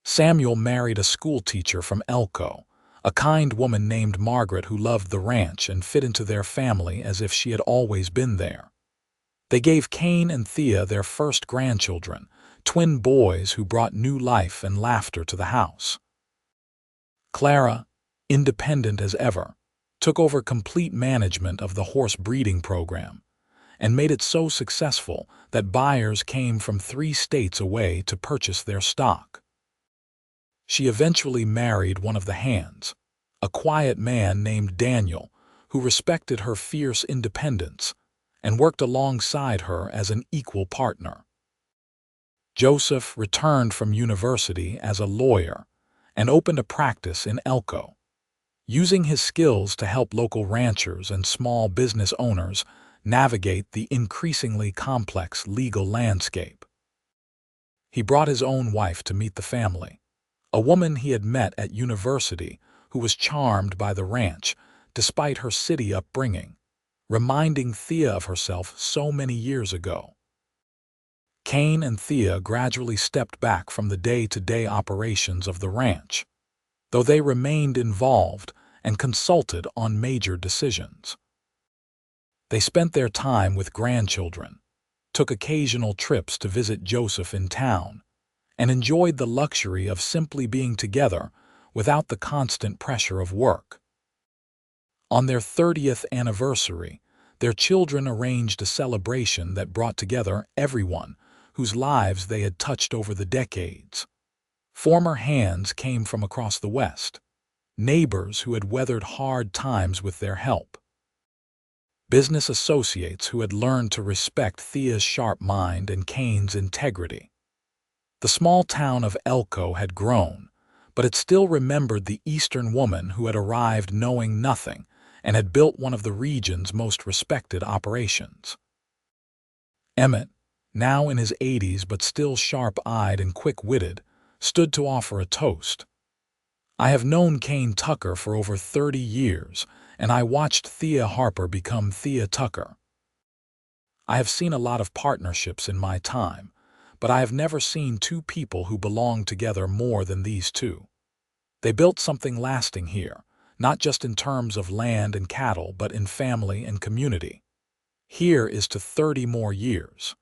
Samuel married a schoolteacher from Elko, a kind woman named Margaret who loved the ranch and fit into their family as if she had always been there. They gave Kane and Thea their first grandchildren, twin boys who brought new life and laughter to the house. Clara, independent as ever, took over complete management of the horse breeding program and made it so successful that buyers came from 3 states away to purchase their stock. She eventually married one of the hands, a quiet man named Daniel, who respected her fierce independence and worked alongside her as an equal partner. Joseph returned from university as a lawyer and opened a practice in Elko, using his skills to help local ranchers and small business owners navigate the increasingly complex legal landscape. He brought his own wife to meet the family, a woman he had met at university who was charmed by the ranch despite her city upbringing, reminding Thea of herself so many years ago. Kane and Thea gradually stepped back from the day-to-day operations of the ranch, though they remained involved and consulted on major decisions. They spent their time with grandchildren, took occasional trips to visit Joseph in town, and enjoyed the luxury of simply being together without the constant pressure of work. On their 30th anniversary, their children arranged a celebration that brought together everyone whose lives they had touched over the decades. Former hands came from across the West, neighbors who had weathered hard times with their help, business associates who had learned to respect Thea's sharp mind and Kane's integrity. The small town of Elko had grown, but it still remembered the Eastern woman who had arrived knowing nothing and had built one of the region's most respected operations. Emmett, now in his 80s but still sharp-eyed and quick-witted, stood to offer a toast. "I have known Kane Tucker for over 30 years, and I watched Thea Harper become Thea Tucker. I have seen a lot of partnerships in my time, but I have never seen two people who belong together more than these two. They built something lasting here, not just in terms of land and cattle, but in family and community. Here is to 30 more years.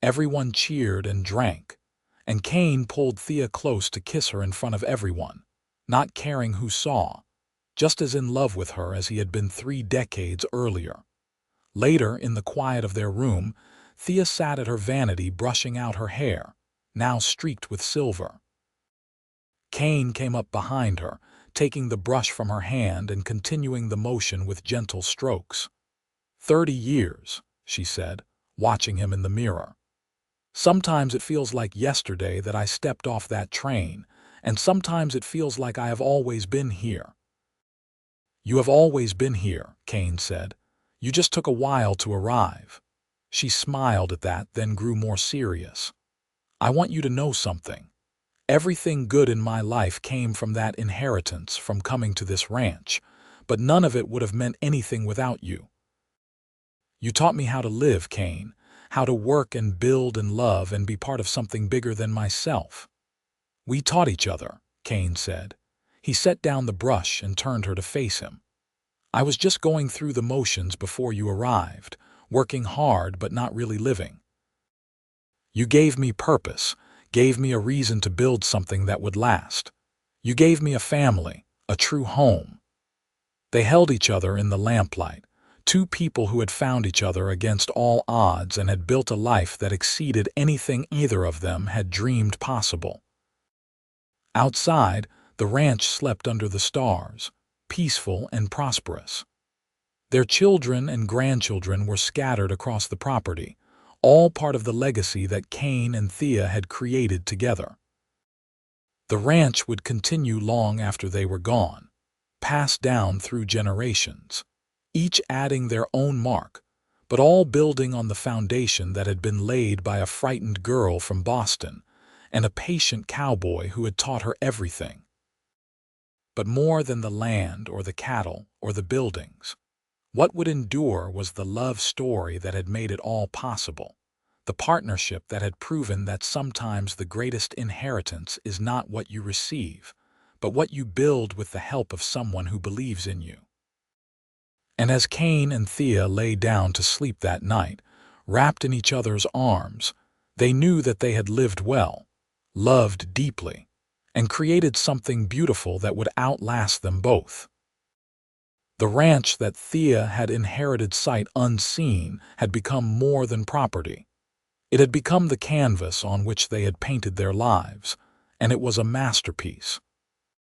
Everyone cheered and drank, and Kane pulled Thea close to kiss her in front of everyone, not caring who saw, just as in love with her as he had been 3 decades earlier. Later, in the quiet of their room, Thea sat at her vanity brushing out her hair, now streaked with silver. Kane came up behind her, taking the brush from her hand and continuing the motion with gentle strokes. 30 years, she said, watching him in the mirror. Sometimes it feels like yesterday that I stepped off that train, and sometimes it feels like I have always been here. You have always been here, Kane said. You just took a while to arrive. She smiled at that, then grew more serious. I want you to know something. Everything good in my life came from that inheritance from coming to this ranch, but none of it would have meant anything without you. You taught me how to live, Kane, how to work and build and love and be part of something bigger than myself. We taught each other, Kane said. He set down the brush and turned her to face him. I was just going through the motions before you arrived, working hard but not really living. You gave me purpose, gave me a reason to build something that would last. You gave me a family, a true home. They held each other in the lamplight, two people who had found each other against all odds and had built a life that exceeded anything either of them had dreamed possible. Outside, the ranch slept under the stars, peaceful and prosperous. Their children and grandchildren were scattered across the property, all part of the legacy that Kane and Thea had created together. The ranch would continue long after they were gone, passed down through generations, each adding their own mark, but all building on the foundation that had been laid by a frightened girl from Boston and a patient cowboy who had taught her everything. But more than the land or the cattle or the buildings, what would endure was the love story that had made it all possible, the partnership that had proven that sometimes the greatest inheritance is not what you receive, but what you build with the help of someone who believes in you. And as Kane and Thea lay down to sleep that night, wrapped in each other's arms, they knew that they had lived well, loved deeply, and created something beautiful that would outlast them both. The ranch that Thea had inherited sight unseen had become more than property. It had become the canvas on which they had painted their lives, and it was a masterpiece.